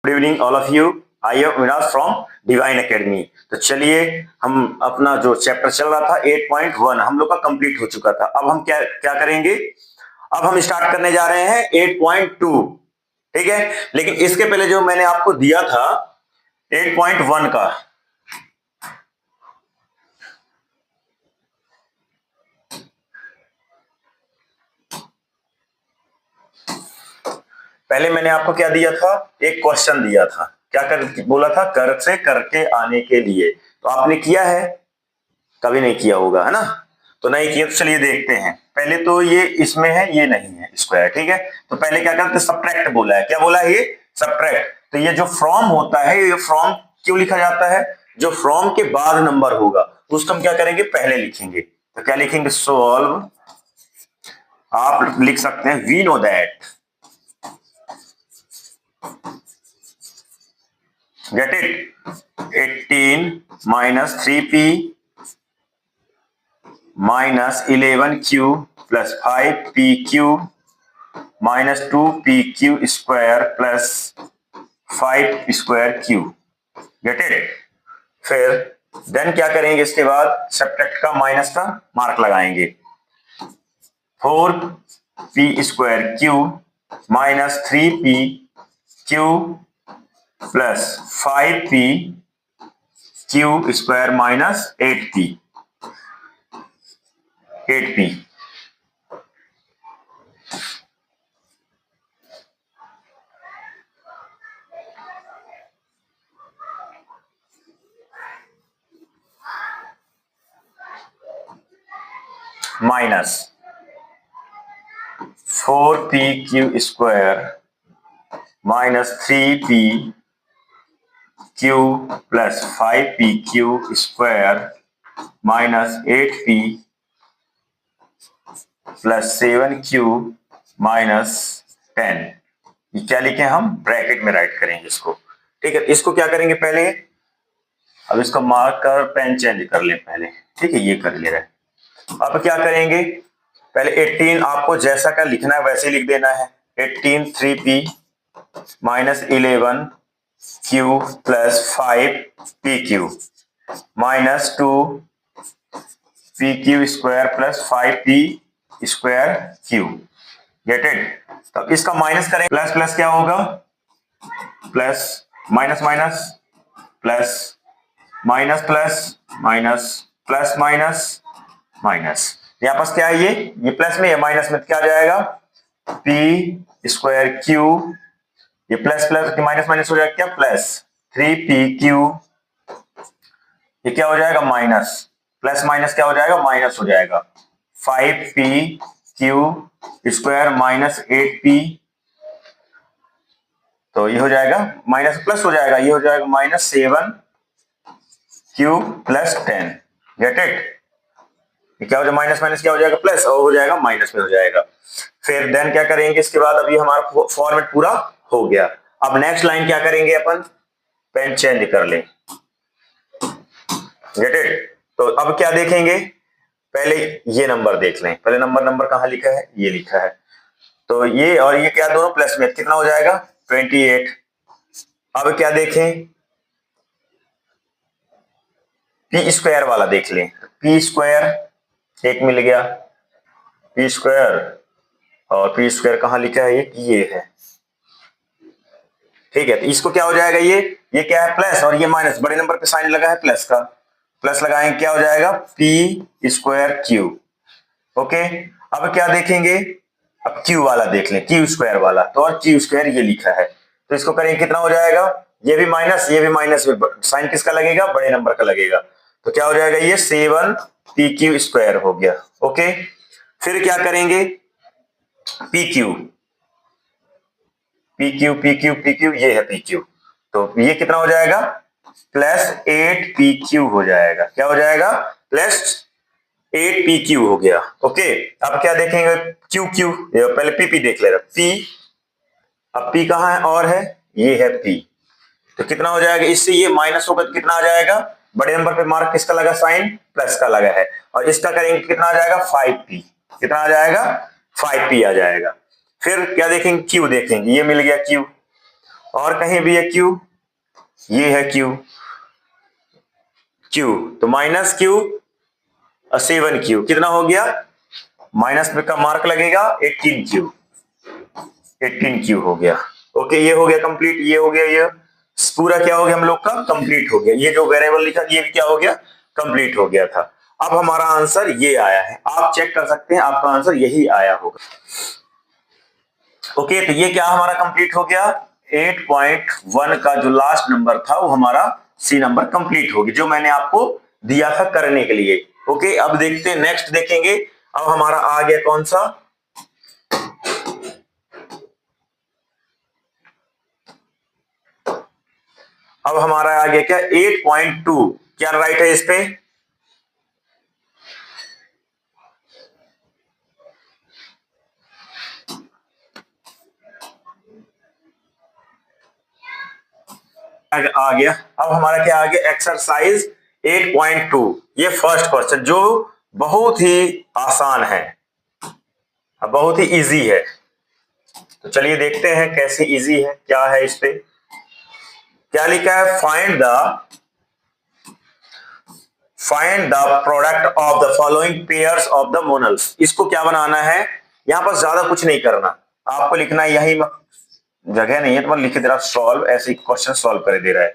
Good evening all of you. I am विनाश from divine academy. तो चलिए, हम अपना जो चैप्टर चल रहा था 8.1 हम लोग का कंप्लीट हो चुका था। अब हम क्या क्या करेंगे, अब हम स्टार्ट करने जा रहे हैं 8.2। ठीक है, लेकिन इसके पहले जो मैंने आपको दिया था 8.1 का, पहले मैंने आपको क्या दिया था, एक क्वेश्चन दिया था। क्या बोला था, कर से करके आने के लिए। तो आपने किया है? कभी नहीं किया होगा, है ना? तो नहीं किया तो चलिए देखते हैं। पहले तो ये इसमें है, ये नहीं है स्क्वायर। ठीक है, तो पहले क्या करते हैं, सब्ट्रैक्ट बोला है। क्या बोला है? ये सब्ट्रैक्ट। तो ये जो फ्रॉम होता है, ये फ्रॉम क्यों लिखा जाता है? जो फ्रॉम के बाद नंबर होगा उसको हम क्या करेंगे, पहले लिखेंगे। तो क्या लिखेंगे, सोल्व। आप लिख सकते हैं we know that, get it, 18 minus 3p minus 11q plus 5pq minus 2pq square plus 5 square Q. Get it? फिर देन क्या करेंगे, इसके बाद सब्ट्रैक्ट का, माइनस का मार्क लगाएंगे। 4p square Q minus 3p Q plus 5p Q square minus 8p। Minus 4pq square minus 3p Q plus 5pq square minus 8p plus 7q minus 10। ये क्या लिखे हम, ब्रैकेट में राइट करेंगे इसको। ठीक है, इसको क्या करेंगे पहले, अब इसको मार्कर पेन चेंज कर लें पहले। ठीक है, ये कर ले रहे। अब क्या करेंगे, पहले 18 आपको जैसा का लिखना है वैसे ही लिख देना है। 18 3p minus 11 Q plus 5pq minus 2pq square plus 5p square Q. Get it? तो इसका माइनस करें, प्लस प्लस क्या होगा, plus minus minus plus minus plus minus plus minus minus. यहां पास क्या है, ये प्लस में है, माइनस में क्या आ जाएगा, p स्क्वायर क्यू, ये प्लस प्लस माइनस माइनस हो जाएगा क्या, प्लस 3pq, ये क्या हो जाएगा, माइनस प्लस माइनस क्या हो जाएगा, माइनस हो जाएगा। 5pq स्क्वायर माइनस 8p, तो ये हो जाएगा माइनस प्लस हो जाएगा, ये हो जाएगा minus 7q plus 10। Get it? क्या हो जाएगा, माइनस माइनस क्या हो जाएगा, प्लस, और हो जाएगा माइनस में हो जाएगा। फिर देन क्या करेंगे, इसके बाद अभी हमारा फॉर्मेट पूरा हो गया। अब नेक्स्ट लाइन क्या करेंगे, अपन पेन चेंज कर लें। Get it? तो अब क्या देखेंगे, पहले ये नंबर देख लें। पहले नंबर कहां लिखा है, ये लिखा है। तो ये और ये क्या, दोनों प्लस में, कितना हो जाएगा, 28। अब क्या देखें, पी स्क्वायर वाला देख लें। पी स्क्वायर एक मिल गया, पी स्क्वायर, और पी स्क्वायर कहां लिखा है, ये है। ठीक है, तो इसको क्या हो जाएगा, ये क्या है, प्लस, और ये माइनस, बड़े नंबर पे साइन लगा है प्लस का, प्लस लगाएंगे, क्या हो जाएगा, पी स्क्वायर क्यू। ओके, अब क्या देखेंगे, अब क्यू वाला देख लें, क्यू स्क्वायर वाला। तो और क्यू स्क्वायर ये लिखा है, तो इसको करेंगे, कितना हो जाएगा, ये भी माइनस, ये भी माइनस, साइन किसका लगेगा, बड़े नंबर का लगेगा। तो क्या हो जाएगा, ये 7pq स्क्वायर हो गया। ओके, फिर क्या करेंगे, pq pq pq pq, ये है pq। तो ये कितना हो जाएगा, प्लस 8pq हो जाएगा। क्या हो जाएगा, प्लस 8pq हो गया। ओके, अब क्या देखेंगे, qq, पहले pp देख ले रहा, p, अब p कहां है, और है, ये है p। तो कितना हो जाएगा, इससे ये माइनस होगा तो कितना आ जाएगा, बड़े नंबर पे मार्क किसका लगा, साइन प्लस का लगा है, और इसका करेंगे कितना आ जाएगा, 5p। कितना आ जाएगा, 5p आ जाएगा। फिर क्या देखेंगे, q देखेंगे, ये मिल गया q, और कहीं भी है क्यू, ये है क्यू, क्यू तो माइनस क्यू और 7 क्यू कितना हो गया, माइनस में का मार्क लगेगा 18 क्यू, 18 क्यू हो गया। ओके ये हो गया कंप्लीट, ये हो गया, ये पूरा क्या हो गया हम लोग का कंप्लीट हो गया। ये जो वेरिएबल लिखा ये भी क्या हो गया, कंप्लीट हो गया था। अब हमारा आंसर ये आया है, आप चेक कर सकते हैं आपका आंसर यही आया होगा। ओके तो ये क्या हमारा कंप्लीट हो गया, 8.1 का जो लास्ट नंबर था वो हमारा सी नंबर कंप्लीट हो गया, जो मैंने आपको दिया था करने के लिए। ओके अब देखते हैं, नेक्स्ट देखेंगे। अब हमारा आ गया कौन सा, अब हमारा आ गया क्या 8.2, क्या राइट है इस पे, आ गया। अब हमारा क्या आ गया, एक्सरसाइज 8.2, ये फर्स्ट क्वेश्चन जो बहुत ही आसान है, बहुत ही इजी है। तो चलिए देखते हैं कैसे इजी है, क्या है इस पे, क्या लिखा है, find the product of the following pairs of the monomials. इसको क्या बनाना है, यहां पर ज्यादा कुछ नहीं करना, आपको लिखना है, यही जगह नहीं है तो लिख दे रहा सॉल्व, ऐसे क्वेश्चन सॉल्व कर दे रहा है।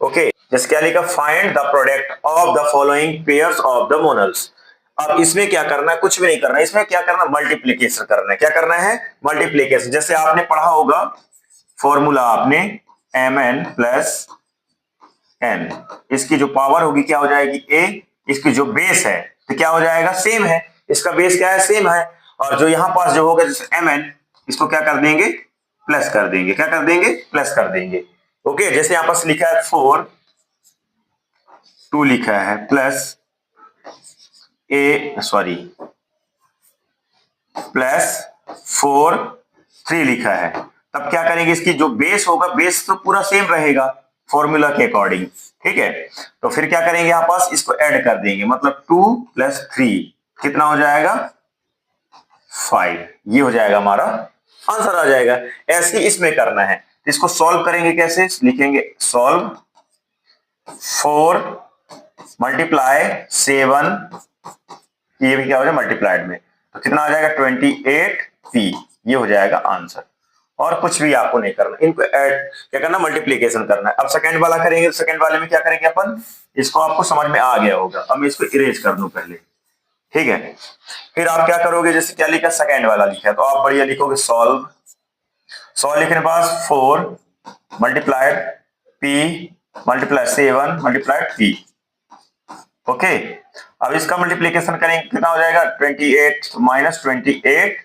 ओके जैसे क्या लिखा, find the product of the following pairs of the monomials. अब इसमें क्या करना है, कुछ भी नहीं करना है, इसमें क्या करना, मल्टीप्लीकेशन करना है। क्या करना है, मल्टीप्लीकेशन। जैसे आपने पढ़ा होगा फॉर्मूला आपने mn प्लस n, इसकी जो पावर होगी क्या हो जाएगी a, इसकी जो बेस है तो क्या हो जाएगा, सेम है, इसका बेस क्या है, सेम है। और जो यहां पास जो होगा जैसे mn, इसको क्या कर देंगे, प्लस कर देंगे, क्या कर देंगे, प्लस कर देंगे। ओके जैसे यहां पास लिखा है 4 2 लिखा है प्लस प्लस 4 3 लिखा है, तब क्या करेंगे, इसकी जो बेस होगा बेस तो पूरा सेम रहेगा फॉर्मूला के अकॉर्डिंग, ठीक है। तो फिर क्या करेंगे, यहां पास इसको ऐड कर देंगे, मतलब 2 + 3 कितना हो जाएगा, 5, ये हो जाएगा हमारा आंसर आ जाएगा। ऐसे ही इसमें करना है, इसको सॉल्व करेंगे कैसे, लिखेंगे सॉल्व 4 × 7, ये भी क्या हो जाएगा मल्टीप्लाइड में, तो कितना आ जाएगा 28p, ये हो जाएगा आंसर। और कुछ भी आपको नहीं करना, इनको ऐड क्या करना, मल्टीप्लीकेशन करना है। अब सेकंड वाला करेंगे, सेकंड वाले में क्या करेंगे अपन, इसको आपको समझ में आ गया होगा, अब मैं इसको इरेज कर दूं पहले, ठीक है। फिर आप क्या करोगे, जैसे क्या लिखा, सेकंड वाला लिखा है तो आप बढ़िया लिखोगे सॉल्व लिखने के बाद 4 × p × 7 × p। ओके अब इसका मल्टीप्लीकेशन करेंगे, कितना हो जाएगा 28 - 28,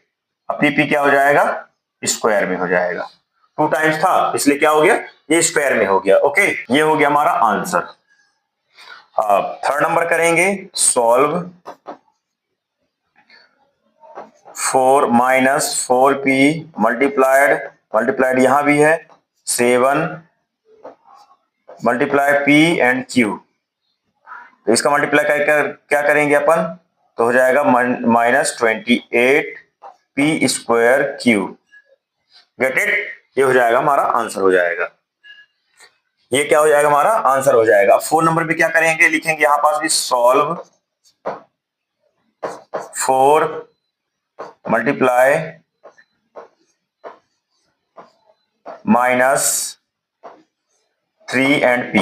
अब पी क्या हो जाएगा, स्क्वायर में हो जाएगा, 2 टाइम्स था इसलिए क्या हो गया, ये स्क्वायर में हो गया। ओके ये हो गया हमारा आंसर। अब थर्ड नंबर करेंगे, सॉल्व 4 - 4p मल्टीप्लाइड यहां भी है 7 × p एंड q, तो इसका मल्टीप्लाई कर क्या करेंगे अपन, तो हो जाएगा -28p²q, गेट इट, ये हो जाएगा हमारा आंसर हो जाएगा, ये क्या हो जाएगा हमारा आंसर हो जाएगा। 4 नंबर पे क्या करेंगे, लिखेंगे यहां पास भी सॉल्व 4 × -3 एंड p,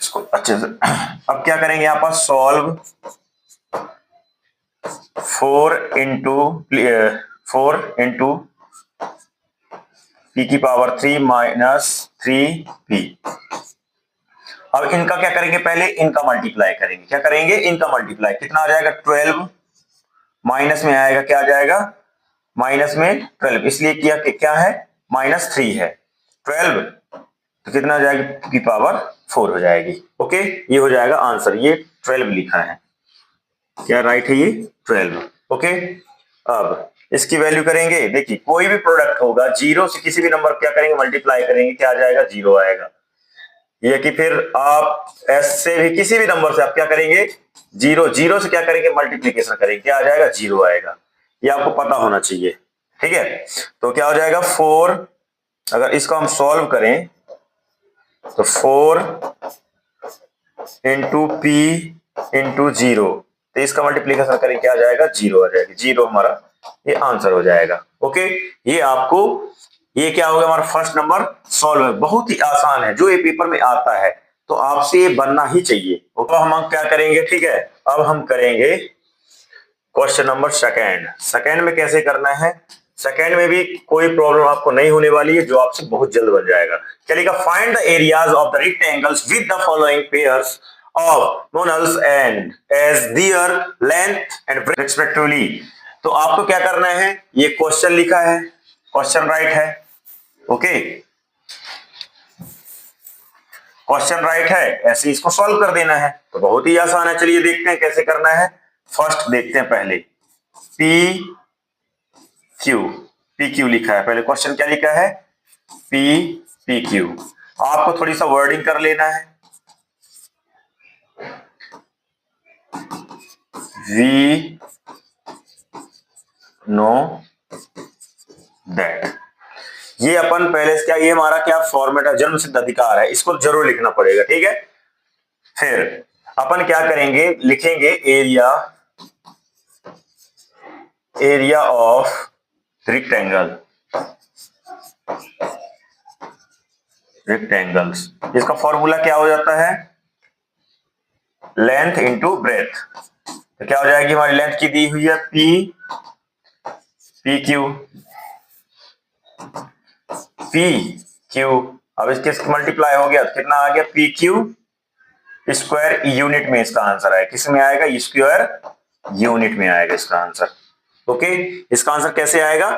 इसको अच्छे से अब क्या करेंगे, यहां पास सॉल्व 4 × p³ 3 - 3p। अब इनका क्या करेंगे, पहले इनका मल्टीप्लाई करेंगे, क्या करेंगे, इनका मल्टीप्लाई, कितना आ जाएगा 12, माइनस में आएगा, क्या आ जाएगा, माइनस में 12, इसलिए क्या है -3 है, 12 तो कितना हो जाएगा p⁴ हो जाएगी। ओके ये हो जाएगा आंसर, ये 12 लिखा है, क्या राइट है ये 12। ओके अब इसकी वैल्यू करेंगे, देखिए कोई भी प्रोडक्ट होगा जीरो से किसी भी नंबर क्या करेंगे मल्टीप्लाई करेंगे, क्या आ जाएगा, 0 आएगा। ये कि फिर आप एस से भी किसी भी नंबर से आप क्या करेंगे, 0 से क्या करेंगे मल्टीप्लीकेशन करेंगे, क्या आ जाएगा, 0 आएगा, ये आपको पता होना चाहिए, ठीक है। तो क्या हो जाएगा 4 अगर इसको हम सॉल्व करें तो 4 इंटू पी इंटू 0, तो इसका मल्टीप्लीकेशन करें क्या आ जाएगा, 0 आ जाएगा। 0 हमारा ये आंसर हो जाएगा। ओके, ये आपको, ये क्या होगा, हमारा फर्स्ट नंबर सॉल्व है। बहुत ही आसान है, जो ये पेपर में आता है तो आपसे ये बनना ही चाहिए। तो हम क्या करेंगे, ठीक है, अब हम करेंगे क्वेश्चन नंबर सेकेंड। सेकेंड में कैसे करना है, सेकेंड में भी कोई प्रॉब्लम आपको नहीं होने वाली है, जो आपसे बहुत जल्द बन जाएगा। क्या लिखा, find the areas of the rectangles with the following pairs of monomials and as their length and breadth respectively. तो आपको क्या करना है, ये क्वेश्चन लिखा है, क्वेश्चन राइट है। ओके, क्वेश्चन राइट है, ऐसे इसको सॉल्व कर देना है। तो बहुत ही आसान है, चलिए देखते हैं कैसे करना है। फर्स्ट देखते हैं पहले, पी क्यू, पी क्यू लिखा है, पहले क्वेश्चन क्या लिखा है, पी पी क्यू। आपको थोड़ी सा वर्डिंग कर लेना है, वी नो दैट। ये अपन पहले से क्या, ये हमारा क्या फॉर्मेट है, जन्म सिद्ध अधिकार है, इसको जरूर लिखना पड़ेगा, ठीक है। फिर अपन क्या करेंगे, लिखेंगे area, area of rectangle, rectangles. इसका फॉर्मूला क्या हो जाता है, लेंथ इंटू ब्रेथ। तो क्या हो जाएगी, हमारी लेंथ की दी हुई है P P Q, P Q. अब इसके मल्टीप्लाई हो गया तो कितना आ गया, पी क्यू स्क्वायर, यूनिट में इसका आंसर है, किस में आएगा, स्क्वायर यूनिट में आएगा इसका आंसर। ओके, इसका आंसर कैसे आएगा,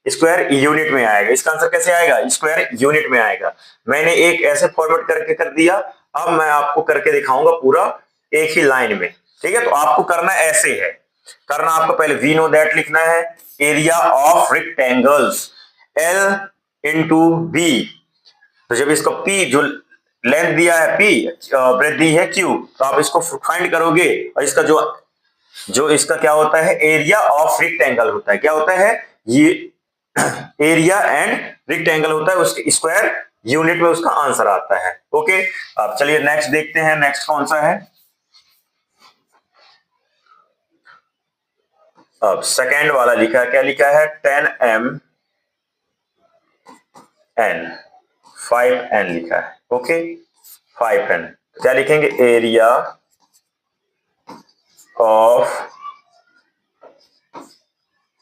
स्क्वायर यूनिट में आएगा। इसका आंसर कैसे आएगा, स्क्वायर यूनिट में आएगा। मैंने एक ऐसे फॉर्मेट करके कर दिया, अब मैं आपको करके दिखाऊंगा पूरा एक ही लाइन में, ठीक है। तो आपको करना ऐसे है, करना आपको पहले वी नो दैट लिखना है, area of rectangles L into B. तो जब इसको पी, जो लेंथ दिया है पी, ब्रेथ दी है क्यू, तो आप इसको फाइंड करोगे और इसका जो जो इसका क्या होता है, एरिया ऑफ रेक्टेंगल होता है, क्या होता है ये, एरिया एंड रेक्टेंगल होता है, उसके स्क्वायर यूनिट में उसका आंसर आता है। ओके, अब चलिए नेक्स्ट देखते हैं, नेक्स्ट कौन सा है। अब सेकेंड वाला लिखा है, क्या लिखा है, 10m n, 5n लिखा है। ओके, 5n, क्या लिखेंगे, area of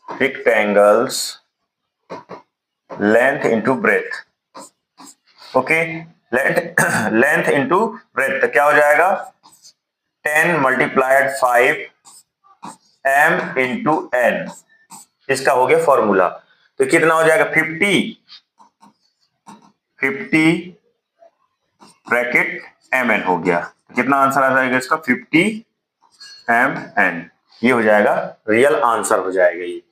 rectangles length into breath. Okay, length length into breath, तो क्या हो जाएगा, 10 मल्टीप्लाइड 5m इंटू n, इसका हो गया फॉर्मूला। तो कितना हो जाएगा, 50 ब्रैकेट mn हो गया। तो कितना आंसर आ जाएगा इसका, 50mn, ये हो जाएगा रियल आंसर हो जाएगा ये।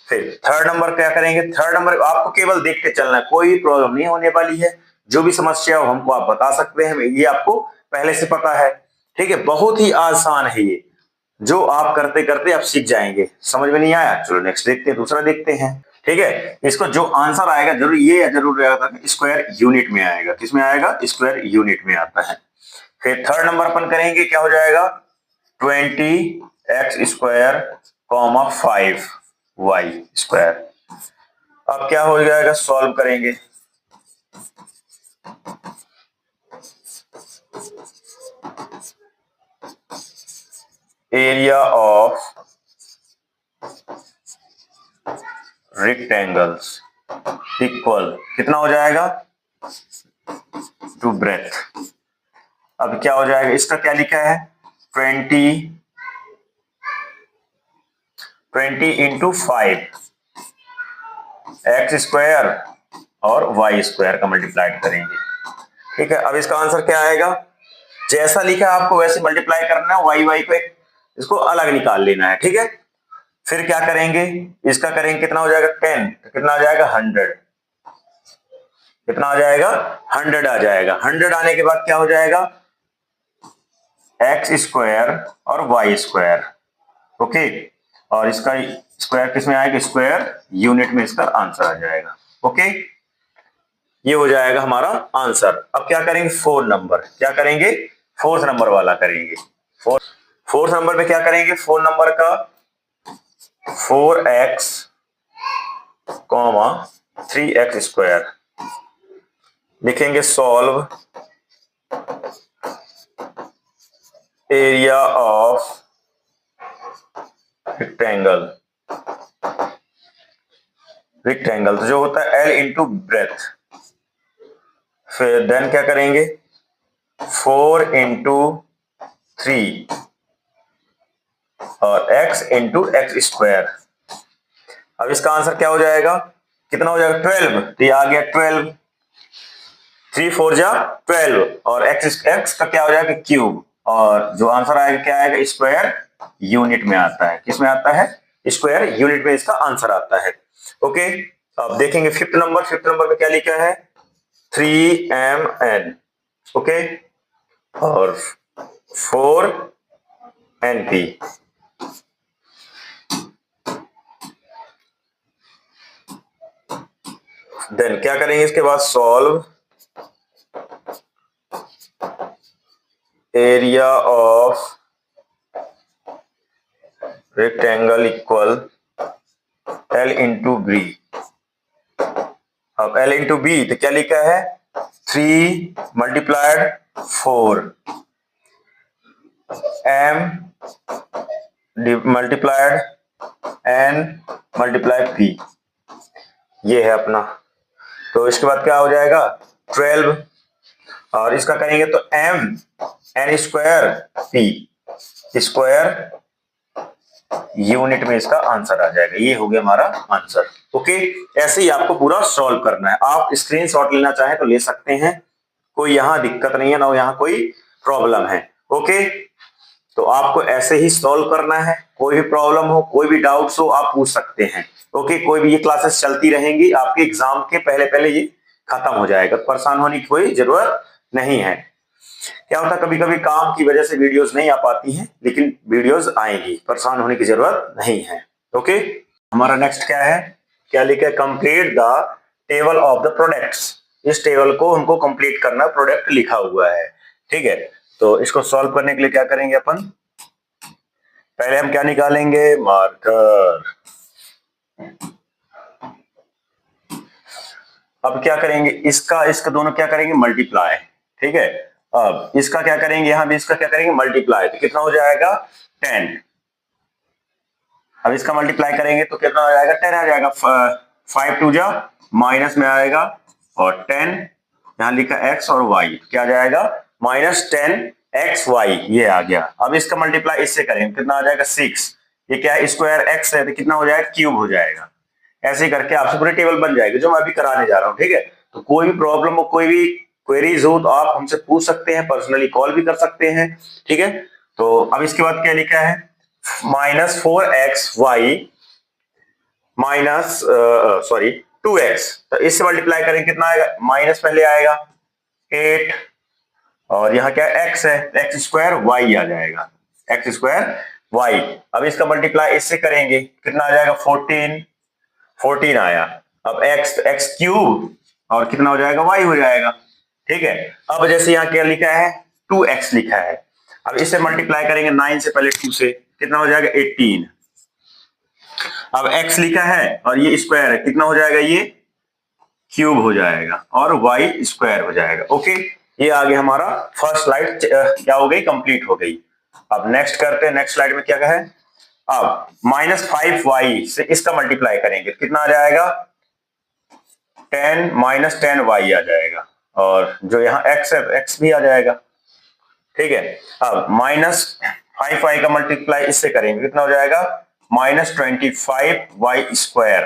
फिर थर्ड नंबर क्या करेंगे, थर्ड नंबर आपको केवल देखते चलना है, कोई प्रॉब्लम नहीं होने वाली है। जो भी समस्या हो हमको आप बता सकते हैं, ये आपको पहले से पता है, ठीक है। बहुत ही आसान है ये, जो आप करते करते आप सीख जाएंगे। समझ में नहीं आया, चलो नेक्स्ट देखते हैं, दूसरा देखते हैं, ठीक है। इसको जो आंसर आएगा जरूर ये जरूर आएगा, स्क्वायर यूनिट में आएगा, किसमें आएगा, स्क्वायर यूनिट में आता है। फिर थर्ड नंबर अपन करेंगे, क्या हो जाएगा, 20x square comma 5y square. अब क्या हो जाएगा, सॉल्व करेंगे, एरिया ऑफ रेक्टेंगल्स इक्वल कितना हो जाएगा, टू ब्रेथ। अब क्या हो जाएगा, इसका क्या लिखा है, 20 इंटू 5 एक्स स्क्वायर और वाई स्क्वायर का मल्टीप्लाई करेंगे, ठीक है। अब इसका आंसर क्या आएगा, जैसा लिखा है आपको वैसे मल्टीप्लाई करना है, वाई वाई को इसको अलग निकाल लेना है, ठीक है। फिर क्या करेंगे, इसका करेंगे, कितना हो जाएगा 10, तो कितना आ जाएगा 100, कितना आ जाएगा 100 आ जाएगा। 100 आने के बाद क्या हो जाएगा, एक्स स्क्वायर और वाई स्क्वायर। ओके, और इसका स्क्वायर किस में आएगा, स्क्वायर यूनिट में इसका आंसर आ जाएगा। ओके, ये हो जाएगा हमारा आंसर। अब क्या करेंगे, 4 नंबर, क्या करेंगे, 4th नंबर वाला करेंगे। 4th नंबर पे क्या करेंगे, 4 नंबर का 4x, 3x स्क्वायर लिखेंगे, solve area of rectangle. Rectangle तो जो होता है L इंटू ब्रेथ, फिर देन क्या करेंगे, 4 इंटू 3 और x इंटू एक्स स्क्वायर। अब इसका आंसर क्या हो जाएगा, कितना हो जाएगा, 12। तो ये आ गया 12, 3 4 जा 12 और x का क्या हो जाएगा, क्यूब। और जो आंसर आएगा क्या आएगा, स्क्वायर यूनिट में आता है। किस में आता है, स्क्वायर यूनिट में इसका आंसर आता है। ओके, अब देखेंगे 5th नंबर। 5th नंबर में क्या लिखा है, 3mn, ओके, और 4np। देन क्या करेंगे, इसके बाद solve area of rectangle equal L into B. अब L इंटू बी तो क्या लिखा है, 3 multiplied 4 m multiplied n multiplied p, ये है अपना। तो इसके बाद क्या हो जाएगा, 12 और इसका करेंगे तो m n square p square unit में इसका आंसर आ जाएगा। ये हो गया हमारा आंसर। ओके, ऐसे ही आपको पूरा सॉल्व करना है। आप स्क्रीनशॉट लेना चाहें तो ले सकते हैं, कोई यहां दिक्कत नहीं है, ना यहां कोई प्रॉब्लम है। ओके, तो आपको ऐसे ही सॉल्व करना है। कोई भी प्रॉब्लम हो, कोई भी डाउट्स हो, आप पूछ सकते हैं। ओके, कोई भी, ये क्लासेस चलती रहेंगी, आपके एग्जाम के पहले पहले ये खत्म हो जाएगा, परेशान होने की कोई जरूरत नहीं है। क्या होता है, कभी कभी काम की वजह से वीडियोस नहीं आ पाती हैं, लेकिन वीडियोस आएंगी, परेशान होने की जरूरत नहीं है। ओके, हमारा नेक्स्ट क्या है, क्या लिखा है, complete the table of the products. इस टेबल को हमको कंप्लीट करना, प्रोडक्ट लिखा हुआ है, ठीक है। तो इसको सॉल्व करने के लिए क्या करेंगे अपन, पहले हम क्या निकालेंगे, मार्कर। अब क्या करेंगे, इसका इसका दोनों क्या करेंगे, मल्टीप्लाई, ठीक है। अब इसका क्या करेंगे, यहां भी इसका क्या करेंगे, मल्टीप्लाई, तो कितना हो जाएगा, 10। अब इसका मल्टीप्लाई करेंगे तो कितना हो जाएगा, 10 आ जाएगा। 5 2 जा माइनस में आएगा और 10 यहां लिखा x और y, क्या जाएगा, -10xy, ये आ गया। अब इसका मल्टीप्लाई इससे करेंगे, कितना आ जाएगा, 6। ये क्या है, स्क्वायर x है, तो कितना हो जाएगा, क्यूब हो जाएगा। ऐसे ही करके आपसे पूरी टेबल बन जाएगी, जो मैं अभी कराने जा रहा हूं, ठीक है। तो कोई भी प्रॉब्लम हो, कोई भी क्वेरीज हो, तो आप हमसे पूछ सकते हैं, पर्सनली कॉल भी कर सकते हैं, ठीक है। तो अब इसके बाद क्या लिखा है, -4xy माइनस 2x, तो इससे मल्टीप्लाई करेंगे, कितना आएगा, माइनस पहले आएगा 8 और यहाँ क्या x है, एक्स स्क्वायर y आ जाएगा, एक्स स्क्वायर y। अब इसका मल्टीप्लाई इससे करेंगे, कितना आ जाएगा, 14 आया। अब x क्यूब और कितना हो जाएगा, y हो जाएगा, ठीक है। अब जैसे यहाँ क्या लिखा है, 2x लिखा है, अब इससे मल्टीप्लाई करेंगे 9 से पहले 2 से, कितना हो जाएगा, 18। अब x लिखा है और ये स्क्वायर है, कितना हो जाएगा, ये क्यूब हो जाएगा और y स्क्वायर हो जाएगा। ओके, ये आ गया हमारा फर्स्ट स्लाइड, क्या हो गई, कंप्लीट हो गई। अब नेक्स्ट करते हैं, नेक्स्ट स्लाइड में क्या है, अब -5y से इसका मल्टीप्लाई करेंगे, कितना आ जाएगा, 10 -10y आ जाएगा और जो यहाँ x है, x भी आ जाएगा, ठीक है। अब -5y का मल्टीप्लाई इससे करेंगे, कितना हो जाएगा, -25y स्क्वायर,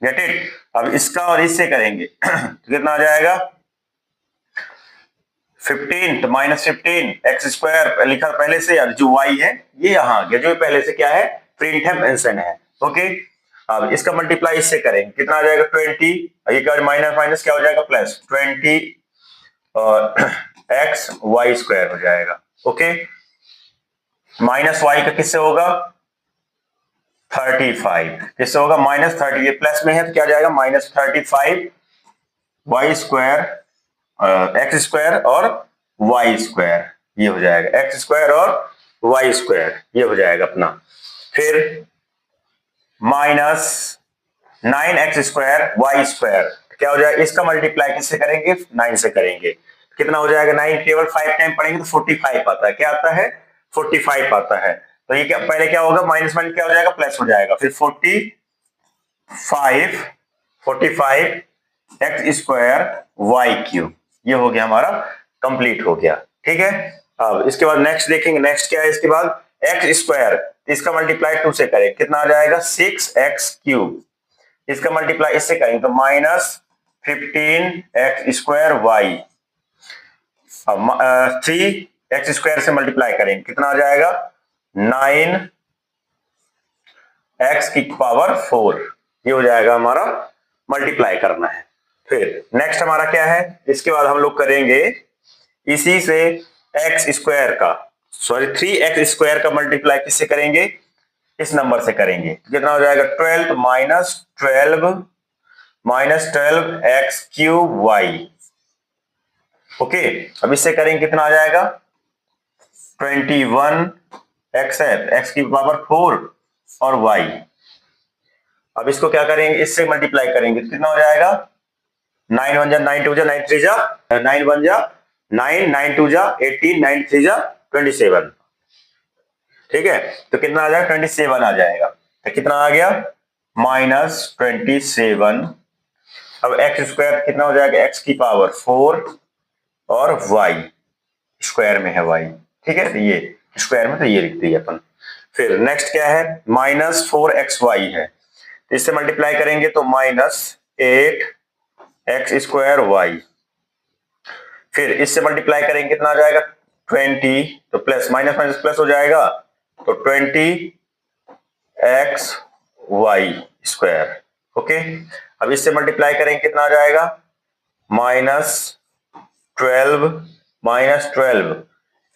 गेट इट। अब इसका और इससे करेंगे तो कितना आ जाएगा, 15, तो -15 एक्स स्क्वायर लिखा पहले से, और जो y है ये यहाँ आ गया, जो पहले से क्या है, प्रिंट है, मेंशन है। ओके, अब इसका मल्टीप्लाई इससे करेंगे, कितना आ जाएगा, 20, ये क्या, माइनस माइनस क्या हो जाएगा, +20 और एक्स वाई स्क्वायर हो जाएगा। ओके, -y का किससे होगा, 35, किससे होगा, -30, ये प्लस में है तो क्या जाएगा, -35 वाई स्क्वायर, एक्स स्क्वायर और वाई स्क्वायर, ये हो जाएगा एक्स स्क्वायर और वाई स्क्वायर, ये हो जाएगा अपना। फिर माइनस 9x² वाई स्क्वायर, क्या हो जाएगा, इसका मल्टीप्लाई किससे करेंगे, 9 से करेंगे। कितना हो जाएगा, 9 केवल 5 टाइम पढ़ेंगे तो 45 आता है, क्या आता है, 45 आता है। तो ये क्या, पहले क्या होगा, माइनस माइनस क्या हो जाएगा, प्लस हो जाएगा, फिर 45 एक्स स्क्वायर वाई क्यूब, ये हो गया हमारा, कंप्लीट हो गया। ठीक है, अब इसके बाद नेक्स्ट देखेंगे, नेक्स्ट क्या है, इसके बाद एक्स स्क्वायर, इसका मल्टीप्लाई 2 से करें, कितना आ जाएगा, 6x³ इसका मल्टीप्लाई इससे करेंगे तो -15x² वाई, 3x² से मल्टीप्लाई करेंगे, कितना आ जाएगा, 9x⁴, ये हो जाएगा हमारा, मल्टीप्लाई करना है। फिर नेक्स्ट हमारा क्या है, इसके बाद हम लोग करेंगे इसी से x² का, सॉरी 3x² का मल्टीप्लाई किससे करेंगे, इस नंबर से करेंगे, कितना हो जाएगा, 12 x³ ओके। अब इससे करेंगे, कितना आ जाएगा, 21x है, x⁴ और y। अब इसको क्या करेंगे, इससे मल्टीप्लाई करेंगे, कितना हो जाएगा, 9 1 जा 9 2 जा 9 3 जा 9 1 जा 9 9 2 जा 18 9 3 जा 27, ठीक है, तो कितना आ जाएगा, 27 आ जाएगा। तो कितना आ गया, -27। अब x² कितना हो जाएगा, x⁴ और y स्क्वायर में है y, ठीक है, तो ये स्क्वायर में, तो ये लिख दिए अपन। फिर नेक्स्ट क्या है, -4xy है, इससे मल्टीप्लाई करेंगे तो -8x²y, फिर इससे मल्टीप्लाई करेंगे, कितना आ जाएगा, 20, तो प्लस माइनस माइनस प्लस हो जाएगा, तो 20xy², ओके। अब इससे मल्टीप्लाई करेंगे, कितना आ जाएगा, -12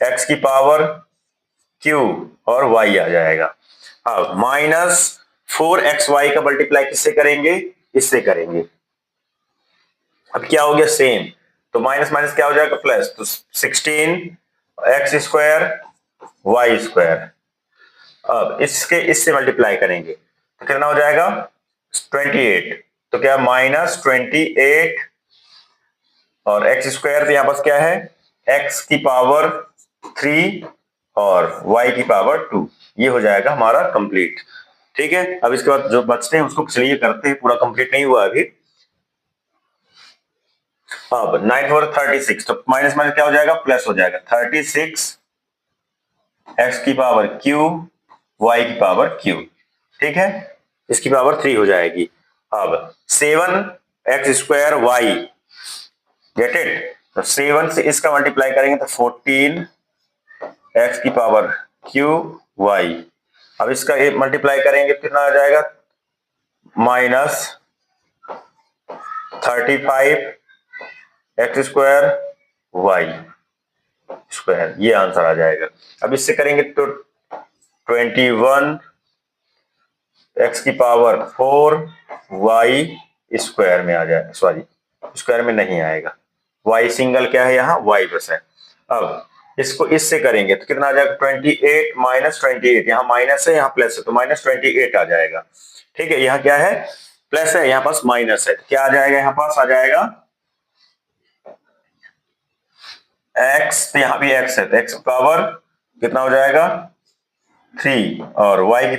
x³ और y आ जाएगा। अब -4xy का मल्टीप्लाई किससे करेंगे, इससे करेंगे। अब क्या हो गया, सेम, तो माइनस माइनस क्या हो जाएगा, प्लस, तो 16x² y²। अब इसके इससे मल्टीप्लाई करेंगे तो कितना हो जाएगा, 28, तो क्या, -28 और x² तो यहां पास क्या है, x⁴ और y⁴ ये हो जाएगा हमारा कंप्लीट। ठीक है, अब इसके बाद जो बचते हैं उसको चलिए करते हैं, पूरा कंप्लीट नहीं हुआ अभी। अब 9 4 36, तो माइनस माइनस क्या हो जाएगा, प्लस हो जाएगा, 36 x⁵ y⁵, ठीक है, इसकी पावर 3 हो जाएगी। अब 7x² y, गेट इट, तो 7 से इसका मल्टीप्लाई करेंगे तो 14x⁵ y। अब इसका मल्टीप्लाई करेंगे, कितना आ जाएगा, -35x² y², ये आंसर आ जाएगा। अब इससे करेंगे तो 21x⁴ y² में आ जाएगा, सॉरी स्क्वायर में नहीं आएगा, y सिंगल क्या है, यहाँ y बस है। अब इसको इससे करेंगे तो कितना आ जाएगा, 28 -28, यहाँ माइनस है यहाँ प्लस है, तो -28 आ जाएगा। ठीक है, यहाँ क्या है, प्लस है, यहाँ पास माइनस है, तो क्या आ जाएगा, यहाँ पास आ जाएगा x, तो यहाँ भी x है, तो x⁴ कितना हो जाएगा, 3 और y⁴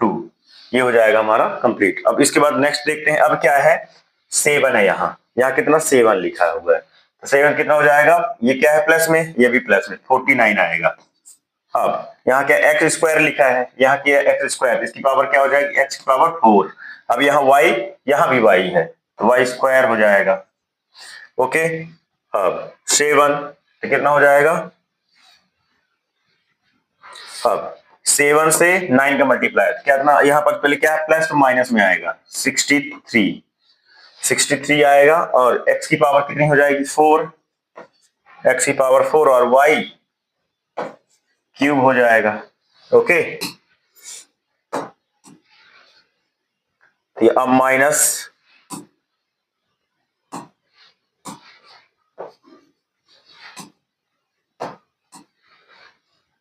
2, ये हो जाएगा हमारा कंप्लीट। अब इसके बाद नेक्स्ट देखते हैं, अब क्या है, 7 है, यहाँ यहाँ कितना, 7 लिखा हुआ है, तो 7 कितना हो जाएगा, ये क्या है, प्लस में, ये भी प्लस में, 49 आएगा। अब यहाँ क्या, x² लिखा है, यहाँ क्या है, x², इसकी पावर क्या हो जाएगी, x⁴ अब यहाँ y, यहाँ भी y है, तो y² हो जाएगा, ओके। अब 7 तो कितना हो जाएगा, अब 7 से 9 का मल्टीप्लाई, क्या ना, यहाँ पर पहले क्या है, प्लस तो माइनस में आएगा, 63 आएगा, और x की पावर कितनी हो जाएगी, 4, x⁴ और y³ हो जाएगा, ओके। ये अब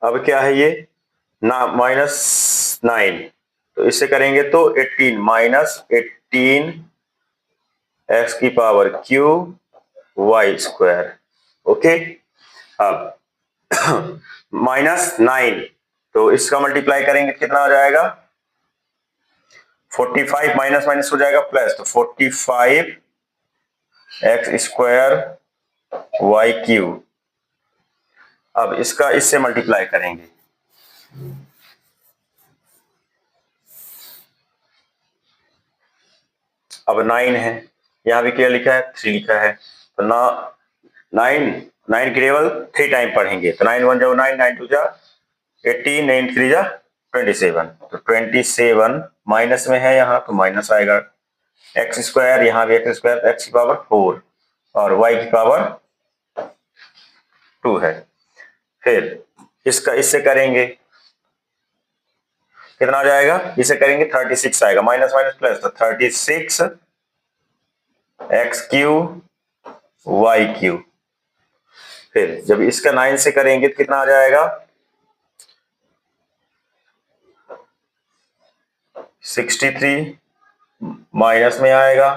अब क्या है ये ना -9, तो इससे करेंगे तो 18 -18 एक्स की power Q Y square. Okay, अब -9, तो इसका मल्टीप्लाई करेंगे कितना हो जाएगा 45, माइनस माइनस हो जाएगा प्लस, तो 45 एक्स स्क्वायर वाई क्यू। अब इसका इससे मल्टीप्लाई करेंगे, अब 9 है, यहां भी क्या लिखा है 3 लिखा है, तो ना 9 9 केवल 3 टाइम पढ़ेंगे, तो 9 1 जा 9, 9 2 जा 18, 9 3 जा 27, तो 27 माइनस में है यहाँ तो माइनस आएगा, एक्स स्क्वायर यहाँ भी एक्स स्क्वायर, एक्स की पावर 4 और वाई की पावर 2 है। फिर इसका इससे करेंगे कितना आ जाएगा, इसे करेंगे 36 आएगा, माइनस माइनस प्लस, तो 36 एक्स क्यू वाई क्यू। फिर जब इसका 9 से करेंगे तो कितना आ जाएगा 63 माइनस में आएगा,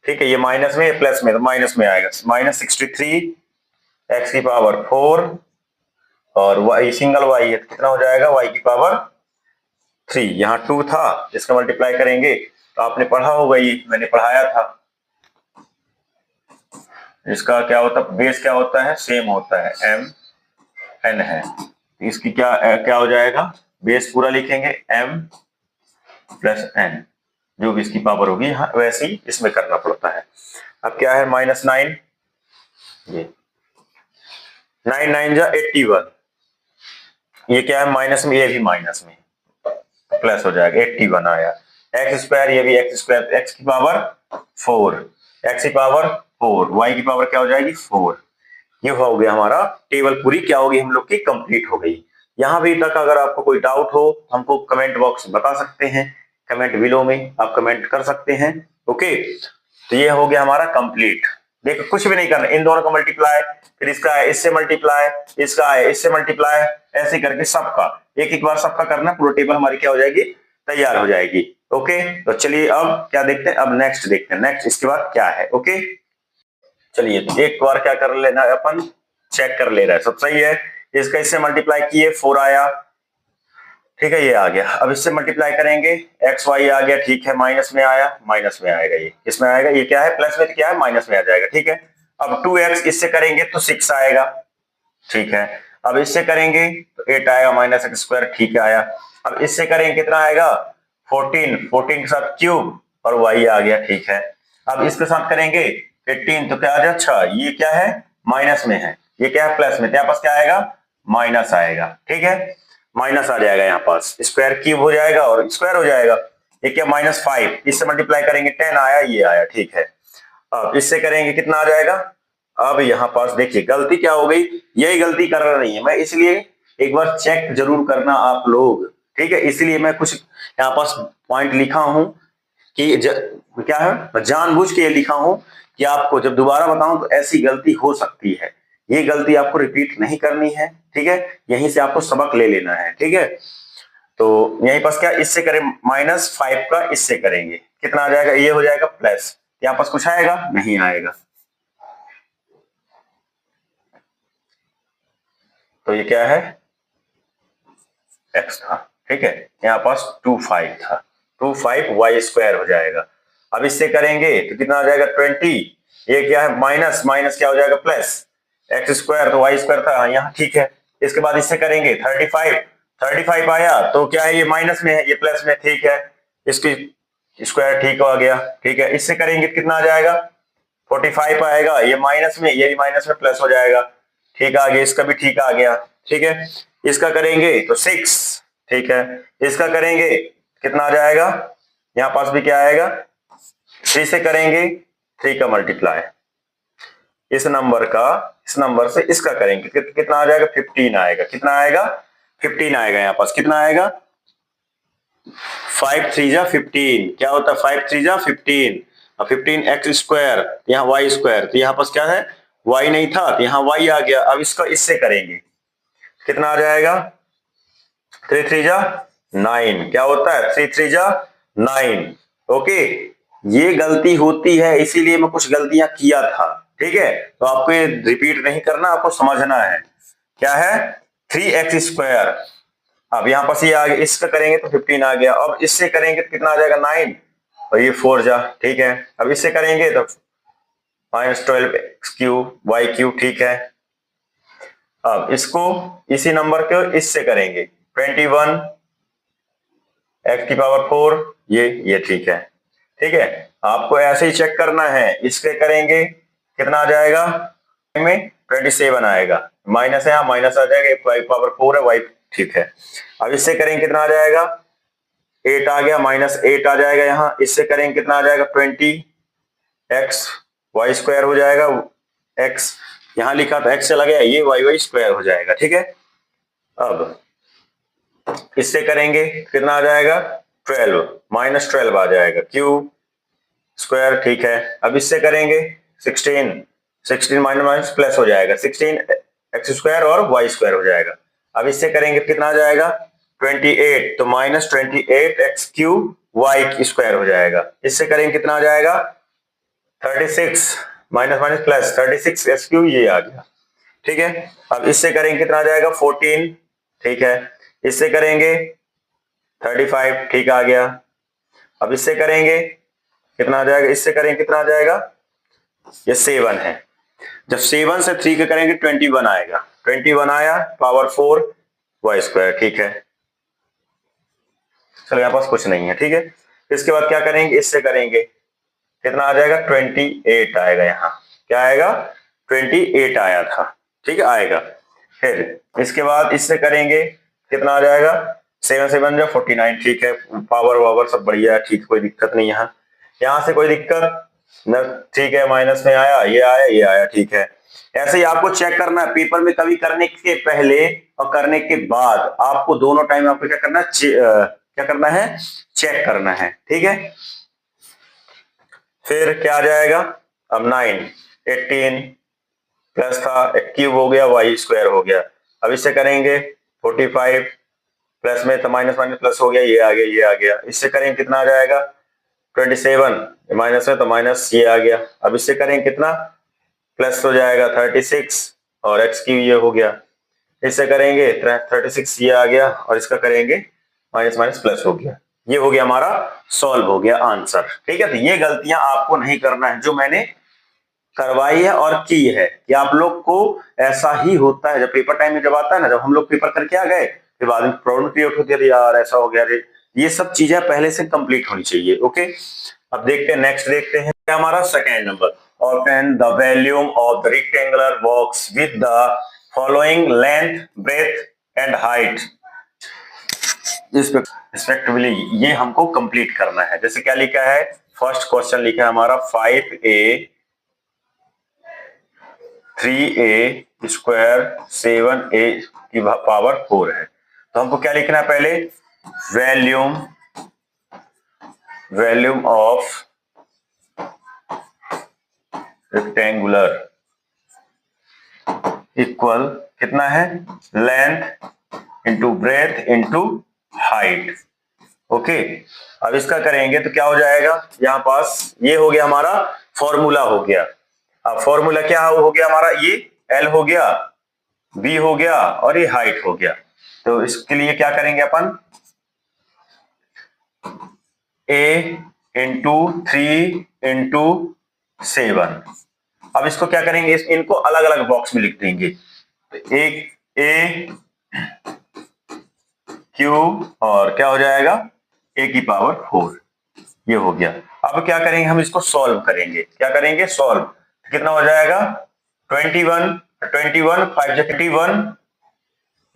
ठीक है, ये माइनस में प्लस में, तो माइनस में आएगा, -63 एक्स की पावर 4 और वाई सिंगल वाई है तो कितना हो जाएगा वाई की पावर 3, यहाँ 2 था, इसका मल्टीप्लाई करेंगे तो आपने पढ़ा होगा, ये मैंने पढ़ाया था, इसका क्या होता है बेस क्या होता है सेम होता है m n है, इसकी क्या क्या हो जाएगा बेस पूरा लिखेंगे m प्लस n, जो भी इसकी पावर होगी यहाँ वैसे ही इसमें करना पड़ता है। अब क्या है -9, ये 9 9 जा 81, ये क्या है माइनस में, ये भी माइनस में प्लस हो जाएगा 81 आया, एक्स स्क्वायर ये भी एक्स स्क्वायर, एक्स की पावर 4, एक्स की पावर 4, वाई की पावर क्या हो जाएगी 4। ये हो गया हमारा टेबल पूरी क्या होगी हम लोग की कंप्लीट हो गई। यहां भी तक अगर आपको कोई डाउट हो हमको कमेंट बॉक्स में बता सकते हैं, कमेंट बिलो में आप कमेंट कर सकते हैं। ओके, तो ये हो गया हमारा कंप्लीट। देखो कुछ भी नहीं करना, इन दोनों का मल्टीप्लाई, फिर इसका है इससे मल्टीप्लाई, इसका है इससे मल्टीप्लाई, ऐसे करके सबका एक एक बार सबका करना, पूरा टेबल हमारी क्या हो जाएगी तैयार हो जाएगी। ओके, तो चलिए अब क्या देखते हैं, अब नेक्स्ट देखते हैं, नेक्स्ट इसके बाद क्या है। ओके, चलिए तो एक बार क्या कर लेना है अपन, चेक कर ले रहा है सब सही है, इसका इससे मल्टीप्लाई किए 4 आया, ठीक है ये आ गया, अब इससे मल्टीप्लाई करेंगे एक्स वाई आ गया, ठीक है, माइनस में आया, माइनस में आएगा, ये इसमें आएगा, ये क्या है प्लस में, क्या है माइनस में आ जाएगा, ठीक है। अब 2x इससे करेंगे तो 6 आएगा, ठीक है। अब इससे करेंगे तो 8 आएगा माइनस एक्स स्क्वायर, ठीक है आया। अब इससे करेंगे कितना आएगा 14, 14 के साथ क्यूब और y आ गया, ठीक है। अब इसके साथ करेंगे 18 तो क्या आ जाए, अच्छा ये क्या है माइनस में है, ये क्या है प्लस में, तो यहाँ पास क्या आएगा माइनस आएगा, ठीक है, माइनस आ जाएगा, यहाँ पास स्क्वायर क्यूब हो जाएगा और स्क्वायर हो जाएगा, ये क्या -5, इससे मल्टीप्लाई करेंगे 10 आया, ये आया, ठीक है। अब इससे करेंगे कितना आ जाएगा, अब यहाँ पास देखिए गलती क्या हो गई, यही गलती कर रहा नहीं है मैं, इसलिए एक बार चेक जरूर करना आप लोग, ठीक है, इसलिए मैं कुछ यहाँ पास पॉइंट लिखा हूं कि क्या है मैं जानबूझ के ये लिखा हूं कि आपको जब दोबारा बताऊं तो ऐसी गलती हो सकती है, ये गलती आपको रिपीट नहीं करनी है, ठीक है, यहीं से आपको सबक ले लेना है, ठीक है। तो यहीं पास क्या इससे करें -5 का इससे करेंगे कितना आ जाएगा, ये हो जाएगा प्लस, यहाँ पास कुछ आएगा नहीं आएगा, तो ये क्या है x था, ठीक है, यहाँ पास 25 था, 25 वाई स्क्वायर हो जाएगा। अब इससे करेंगे तो कितना आ जाएगा 20, ये क्या है माइनस, माइनस क्या हो जाएगा प्लस, एक्स स्क्वायर तो वाई स्क्वायर था यहाँ, ठीक है। इसके बाद इससे करेंगे 35, 35 आया तो क्या है ये माइनस में है, ये प्लस में, ठीक है, इसकी स्क्वायर ठीक हो गया, ठीक है। इससे करेंगे कितना आ जाएगा 45 आएगा, ये माइनस में, ये भी माइनस में प्लस हो जाएगा, ठीक आ गया, इसका भी ठीक आ गया, ठीक है। इसका करेंगे तो 6, ठीक है, इसका करेंगे कितना आ जाएगा, यहाँ पास भी क्या आएगा 3 से करेंगे 3 का मल्टीप्लाई, इस नंबर का इस नंबर से इसका करेंगे कितना आ जाएगा 15 आएगा, कितना आएगा 15 आएगा, यहाँ पास कितना आएगा 5 3 जा 15, क्या होता है 5 3 जा 15 और 15 एक्स स्क्वायर, यहाँ वाई स्क्वायर, तो यहाँ पास क्या है वाई नहीं था तो यहाँ वाई आ गया। अब इसका इससे करेंगे कितना आ जाएगा, 3 3 जा 9, क्या होता है 3 3 जा 9। ओके, ये गलती होती है, इसीलिए मैं कुछ गलतियां किया था, ठीक है, तो आपको ये रिपीट नहीं करना, आपको समझना है। क्या है 3x²। अब यहाँ पर ये आ गया, इसका करेंगे तो 15 आ गया, अब इससे करेंगे तो कितना आ जाएगा 9, और ये 4 जा, ठीक है। अब इससे करेंगे तो -12x³ ठीक है। अब इसको इसी नंबर को इससे करेंगे 21x⁴, ये ठीक है, ठीक है। आपको ऐसे ही चेक करना है, इसके करेंगे कितना आ जाएगा में 27 आएगा, माइनस है, यहाँ माइनस आ जाएगा, y⁴ है, y ठीक है। अब इससे करेंगे कितना आ जाएगा 8 आ गया, -8 आ जाएगा, यहाँ इससे करेंगे कितना आ जाएगा 20x² हो जाएगा, x यहाँ लिखा था x चला गया, ये y² हो जाएगा, ठीक है। अब इससे करेंगे कितना आ जाएगा 12, -12 आ जाएगा, q² ठीक है। अब इससे करेंगे 16 माइनस प्लस हो जाएगा, 16x² और y² हो जाएगा। अब इससे करेंगे कितना आ जाएगा 28, तो -28x³ हो जाएगा। इससे करेंगे कितना आ जाएगा 36, माइनस माइनस प्लस 36x³ ये आ गया, ठीक है। अब इससे करेंगे कितना आ जाएगा 14, ठीक है। इससे करेंगे 35 ठीक आ गया। अब इससे करेंगे कितना आ जाएगा, इससे करेंगे कितना आ जाएगा, ये 7 है, जब 7 से 3 के करेंगे 21 आएगा, 21 आया, पावर 4 y², ठीक है। चलो यहाँ पास कुछ नहीं है, ठीक है। इसके बाद क्या करेंगे, इससे करेंगे कितना आ जाएगा 28 आएगा, यहाँ क्या आएगा 28 आया था, ठीक है आएगा। फिर इसके बाद इससे करेंगे कितना आ जाएगा 7 से 1 जा 49, ठीक है। पावर वावर सब बढ़िया है, ठीक, कोई दिक्कत नहीं, यहाँ से कोई दिक्कत न, ठीक है। माइनस में आया, ये आया, ये आया, ठीक है। ऐसे ही आपको चेक करना है पेपर में, कभी करने के पहले और करने के बाद आपको दोनों टाइम आपको क्या करना है, क्या करना है, चेक करना है, ठीक है। फिर क्या आ जाएगा, अब 9 18 प्लस था, क्यूब हो गया, y² हो गया। अब इससे करेंगे 45 प्लस में तो माइनस माइनस प्लस हो गया, ये आ गया, ये आ गया। इससे करेंगे कितना आ जाएगा 27, माइनस है तो माइनस ये आ गया। अब इससे करेंगे कितना प्लस हो जाएगा 36 और x³ ये हो गया। इससे करेंगे 36 ये आ गया, और इसका करेंगे माइनस माइनस प्लस हो गया, ये हो गया हमारा सॉल्व हो गया आंसर, ठीक है। तो ये गलतियां आपको नहीं करना है जो मैंने करवाई है और की है, कि आप लोग को ऐसा ही होता है जब पेपर टाइम में जब आता है ना, जब हम लोग पेपर करके आ गए फिर बाद में प्रॉब्लम क्रिएट होती है, यार ऐसा हो गया रे, ये सब चीजें पहले से कंप्लीट होनी चाहिए, ओके। अब देखते हैं नेक्स्ट, देखते हैं हमारा second number, obtain the volume of the rectangular box with the following length breadth and height respectively, ये हमको कंप्लीट करना है। जैसे क्या लिखा है, फर्स्ट क्वेश्चन लिखा है हमारा 5a 3a² 7a की पावर 4 है, तो हमको क्या लिखना है पहले, वॉल्यूम ऑफ रेक्टेंगुलर इक्वल कितना है, length into breadth into height, okay. अब इसका करेंगे तो क्या हो जाएगा, यहाँ पास ये हो गया हमारा फॉर्मूला हो गया। अब फॉर्मूला क्या हो गया हमारा, ये L हो गया, B हो गया और ये हाइट हो गया। तो इसके लिए क्या करेंगे अपन, A इंटू 3 इंटू 7। अब इसको क्या करेंगे, इनको अलग अलग बॉक्स में लिख देंगे, तो एक A Q और क्या हो जाएगा A की पावर 4, ये हो गया। अब क्या करेंगे, हम इसको सॉल्व करेंगे, क्या करेंगे सॉल्व, कितना हो जाएगा 21 21 5 जा 21,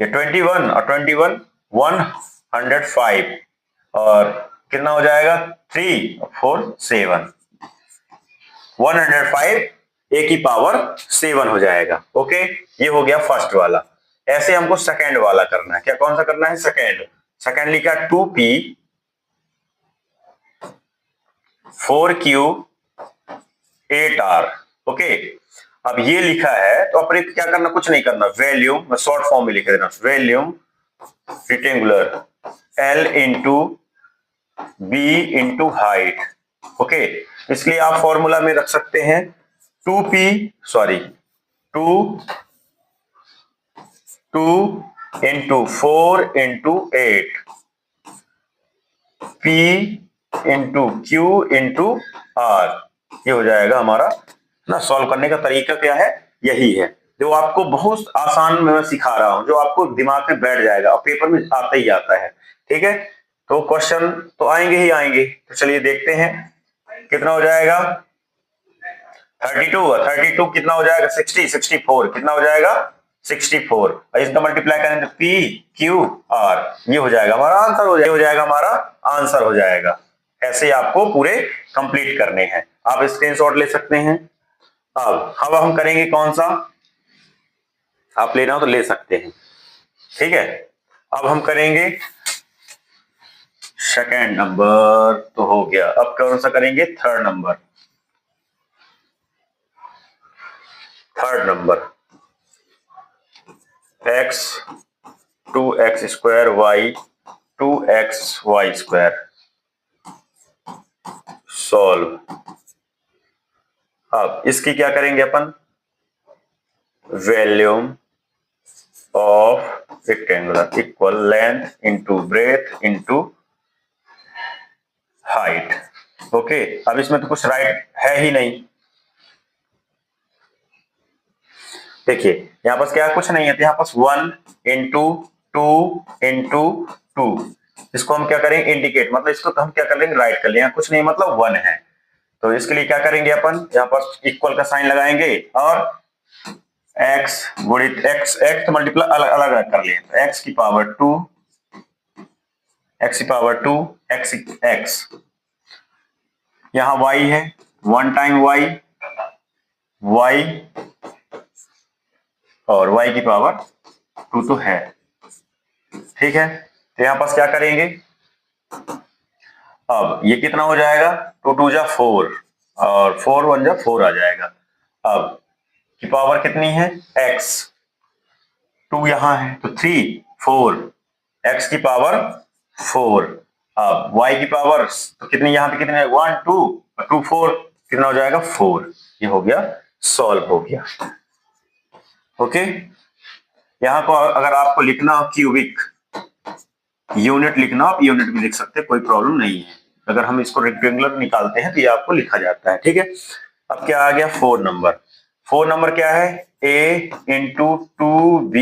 ये 21 और 21 105, और कितना हो जाएगा 3 4 7 105 A की पावर 7 हो जाएगा, ओके। ये हो गया फर्स्ट वाला। ऐसे हमको सेकेंड वाला करना है, क्या कौन सा करना है, सेकेंड लिखा 2p 4q 8r, ओके। अब ये लिखा है तो अपने क्या करना, कुछ नहीं करना, वैल्यूम, मैं शॉर्ट फॉर्म में लिख देना, volume rectangular L into B into height. Okay, इसलिए आप फॉर्मूला में रख सकते हैं 2 into 4 into 8 P into Q into R. ये हो जाएगा हमारा ना। सॉल्व करने का तरीका क्या है, यही है जो आपको बहुत आसान में मैं सिखा रहा हूं, जो आपको दिमाग में बैठ जाएगा और पेपर में आता ही आता है। ठीक है, तो क्वेश्चन तो आएंगे ही आएंगे। तो चलिए देखते हैं कितना हो जाएगा। 32 कितना हो जाएगा, 64 कितना हो जाएगा, 64। इसका मल्टीप्लाई करें तो P Q R, ये हो जाएगा हमारा आंसर, हो जाएगा हमारा आंसर हो जाएगा। ऐसे आपको पूरे कंप्लीट करने हैं, आप स्क्रीनशॉट ले सकते हैं। अब हम करेंगे कौन सा, आप लेना हो तो ले सकते हैं। ठीक है, अब हम करेंगे सेकंड नंबर तो हो गया, अब कौन सा करेंगे, third number. x 2x square y 2xy square solve. अब इसकी क्या करेंगे अपन, volume of rectangular equal length into breadth into height. Okay, अब इसमें तो कुछ राइट है ही नहीं। देखिए यहाँ पास क्या कुछ नहीं है, तो यहाँ पास 1 इंटू 2 इंटू 2, इसको हम क्या करेंगे इंडिकेट, मतलब इसको तो हम क्या कर लेंगे राइट कर लेंगे, कुछ नहीं मतलब 1 है। तो इसके लिए क्या करेंगे अपन, यहाँ पर इक्वल का साइन लगाएंगे और x गुणित x तो मल्टीप्लाई अलग अलग कर लिए, तो x की पावर 2 x यहाँ y है 1 टाइम y और y की पावर 2 तो है। ठीक है, तो यहाँ पास क्या करेंगे, अब ये कितना हो जाएगा, 2 2 जा 4 और 4 1 जा 4 आ जाएगा। अब की पावर कितनी है x, 2 यहां है तो 3 4, x की पावर 4। अब y की पावर तो कितनी, यहां पे कितने 1 2 2 4, कितना हो जाएगा 4। ये हो गया, सॉल्व हो गया। ओके, यहां को अगर आपको लिखना हो क्यूबिक यूनिट लिखना, आप यूनिट भी लिख सकते हैं, कोई प्रॉब्लम नहीं है। अगर हम इसको रेक्टेंगुलर निकालते हैं तो ये आपको लिखा जाता है। ठीक है, अब क्या आ गया 4 नंबर क्या है, a into 2b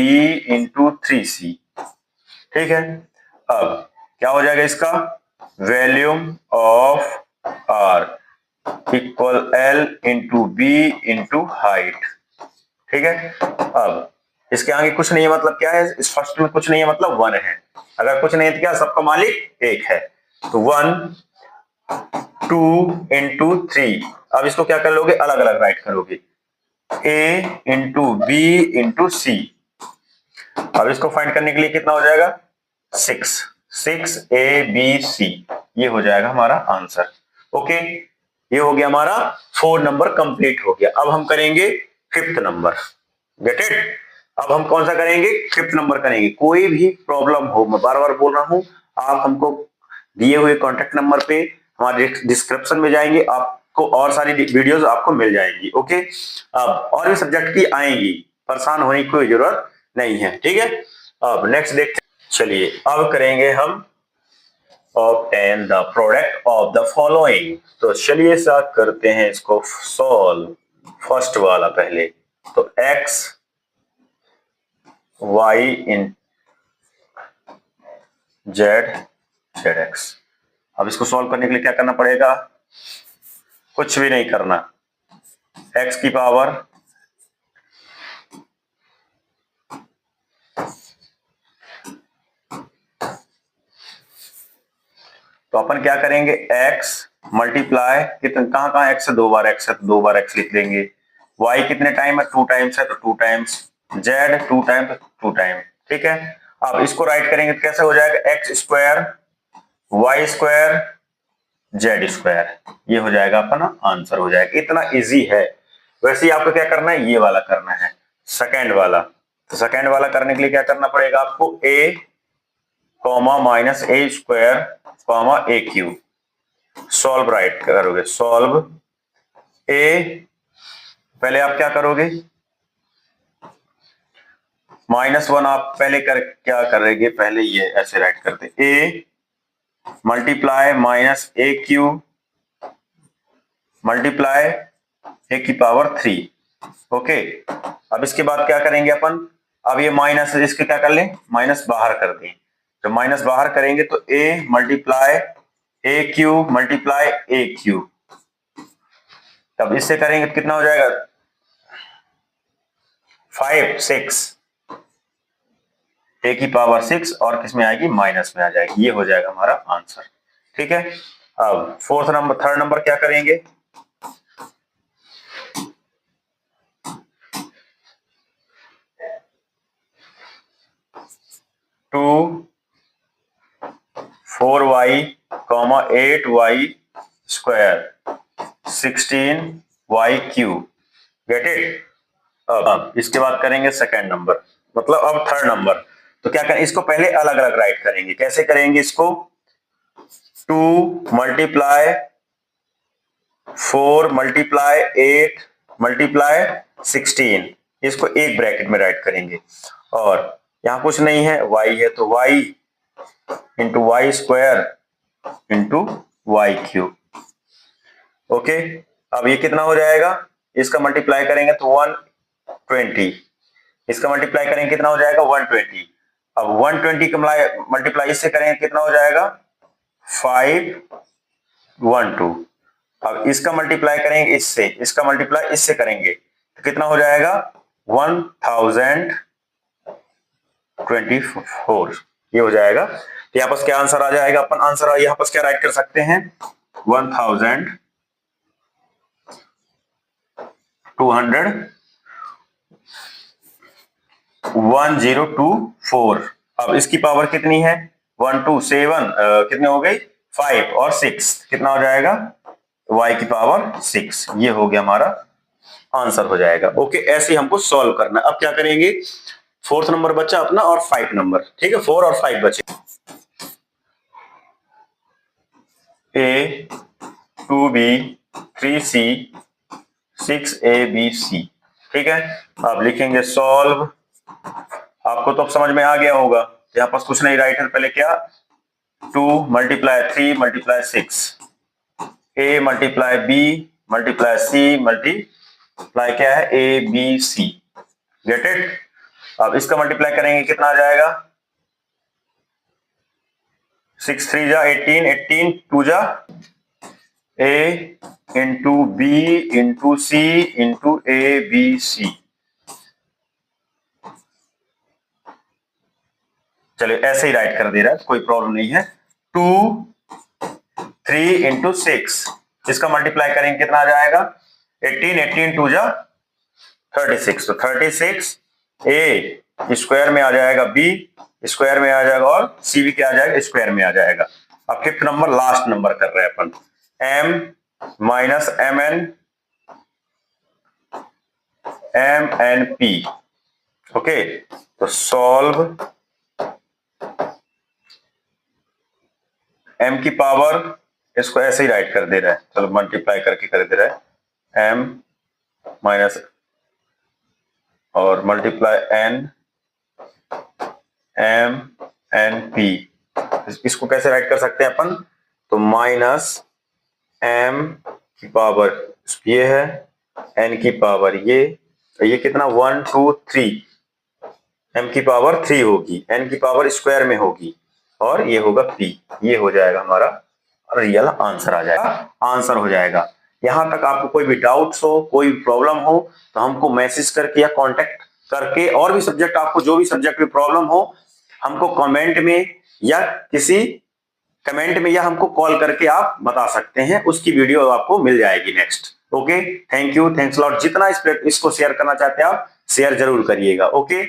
into 3c। ठीक है, अब क्या हो जाएगा इसका, volume of r equal l into B into height. ठीक है, अब इसके आगे कुछ नहीं है, मतलब क्या है, इस फर्स्ट में कुछ नहीं है मतलब 1 है। अगर कुछ नहीं है तो क्या, सबका मालिक 1 है, तो 1 2 इंटू 3। अब इसको क्या कर लोगे, अलग अलग राइट करोगे, a इंटू बी इंटू सी। अब इसको फाइंड करने के लिए कितना हो जाएगा, 6 a b c, ये हो जाएगा हमारा आंसर। ओके, ये हो गया हमारा 4 नंबर कंप्लीट हो गया। अब हम करेंगे 5th नंबर, गेट इट। अब हम कौन सा करेंगे, 5th नंबर करेंगे। कोई भी प्रॉब्लम हो, मैं बार बार बोल रहा हूं, आप हमको दिए हुए कॉन्टेक्ट नंबर पे हमारे डिस्क्रिप्शन में जाएंगे, आपको और सारी वीडियोस आपको मिल जाएंगी। ओके, अब और भी सब्जेक्ट की आएंगी, परेशान होने की कोई जरूरत नहीं है। ठीक है, अब नेक्स्ट देखते हैं। चलिए अब करेंगे हम obtain the product of the following. तो चलिए स्टार्ट करते हैं इसको सॉल्व। फर्स्ट वाला पहले, तो x y इन z x। अब इसको सॉल्व करने के लिए क्या करना पड़ेगा, कुछ भी नहीं करना, x की पावर तो अपन क्या करेंगे, x मल्टीप्लाई कितना, कहां x है, 2 बार x है तो 2 बार x लिख लेंगे। y कितने टाइम है, 2 टाइम्स है तो 2 टाइम्स, z 2 टाइम तो 2 टाइम। ठीक है, अब इसको राइट करेंगे तो कैसे हो जाएगा, x square y square z square, ये हो जाएगा अपना आंसर हो जाएगा। इतना इजी है, वैसे ही आपको क्या करना है, ये वाला करना है, सेकेंड वाला। तो सेकेंड वाला करने के लिए क्या करना पड़ेगा आपको, a comma minus A square comma A Q, solve right करोगे, सॉल्व a, पहले आप क्या करोगे, -1 आप पहले क्या करेंगे, पहले ये ऐसे राइट करते, a multiply minus A Q multiply A की पावर 3। ओके, अब इसके बाद क्या करेंगे अपन, अब ये माइनस इसके क्या कर लें, माइनस बाहर कर दें। जब माइनस बाहर करेंगे तो a multiply A Q multiply A Q, तब इससे करेंगे तो कितना हो जाएगा, 5 6, ए की पावर 6 और किस में आएगी, माइनस में आ जाएगी। ये हो जाएगा हमारा आंसर। ठीक है, अब थर्ड नंबर क्या करेंगे, 2 4y, 8y square 16y cube, get it. अब इसके बाद करेंगे सेकेंड नंबर, मतलब अब थर्ड नंबर। तो क्या करें, इसको पहले अलग अलग राइट करेंगे। कैसे करेंगे इसको, 2 मल्टीप्लाई 4 मल्टीप्लाई 8 मल्टीप्लाई 16, इसको एक ब्रैकेट में राइट करेंगे। और यहां कुछ नहीं है, y है, तो y into Y square into Y cube. Okay, अब ये कितना हो जाएगा, इसका मल्टीप्लाई करेंगे तो 120, इसका मल्टीप्लाई करेंगे कितना हो जाएगा, 120। अब 120 का मल्टीप्लाई इससे करेंगे कितना हो जाएगा, 512। अब इसका मल्टीप्लाई करेंगे इससे, इसका मल्टीप्लाई इससे करेंगे तो कितना हो जाएगा, 1024, ये हो जाएगा। तो यहाँ पर क्या आंसर आ जाएगा, अपन आंसर यहाँ पर क्या राइट कर सकते हैं, 1024। अब इसकी पावर कितनी है, 1 2 7 कितने हो गई, 5 और 6 कितना हो जाएगा, y की पावर 6। ये हो गया हमारा आंसर हो जाएगा। ओके, ऐसे हमको सॉल्व करना। अब क्या करेंगे, फोर्थ नंबर बचा अपना और 5 नंबर, ठीक है, 4 और 5 बचे। A 2B 3C 6ABC, ठीक है। अब लिखेंगे सॉल्व, आपको तो अब समझ में आ गया होगा, यहाँ पर कुछ नहीं, राइट है पहले क्या, 2 multiply 3 multiply 6, A multiply B multiply C multiply क्या है, ABC, गेट इट। अब इसका मल्टीप्लाई करेंगे कितना आ जाएगा, 6 3 जा 18, 18 2 जा A into B into C into ABC। चलिए ऐसे ही राइट कर दे रहा है, कोई प्रॉब्लम नहीं है। 2 3 इंटू 6, इसका मल्टीप्लाई करेंगे कितना आ जाएगा, 18 18 2 जा 36, तो 36 A स्क्वायर में आ जाएगा, B स्क्वायर में आ जाएगा और C भी क्या आ जाएगा, स्क्वायर में आ जाएगा। अब फिफ्थ नंबर लास्ट नंबर कर रहे हैं अपन, M माइनस MNP। ओके, तो सॉल्व M की पावर, इसको ऐसे ही राइट कर दे रहा है, चलो मल्टीप्लाई करके कर दे रहा है, M माइनस और मल्टीप्लाई MNP। इसको कैसे राइट कर सकते हैं अपन, तो माइनस M की पावर ये है, N की पावर ये कितना 1 2 3, M की पावर 3 होगी, N की पावर स्क्वायर में होगी और ये होगा P। ये हो जाएगा हमारा रियल आंसर, आ जाएगा आंसर हो जाएगा। यहां तक आपको कोई भी डाउट्स हो, कोई प्रॉब्लम हो तो हमको मैसेज करके या कांटेक्ट करके, और भी सब्जेक्ट आपको जो भी सब्जेक्ट में प्रॉब्लम हो हमको कमेंट में या हमको कॉल करके आप बता सकते हैं, उसकी वीडियो आपको मिल जाएगी next. Okay, thank you, thanks lot. जितना इसको शेयर करना चाहते हैं आप शेयर जरूर करिएगा। ओके।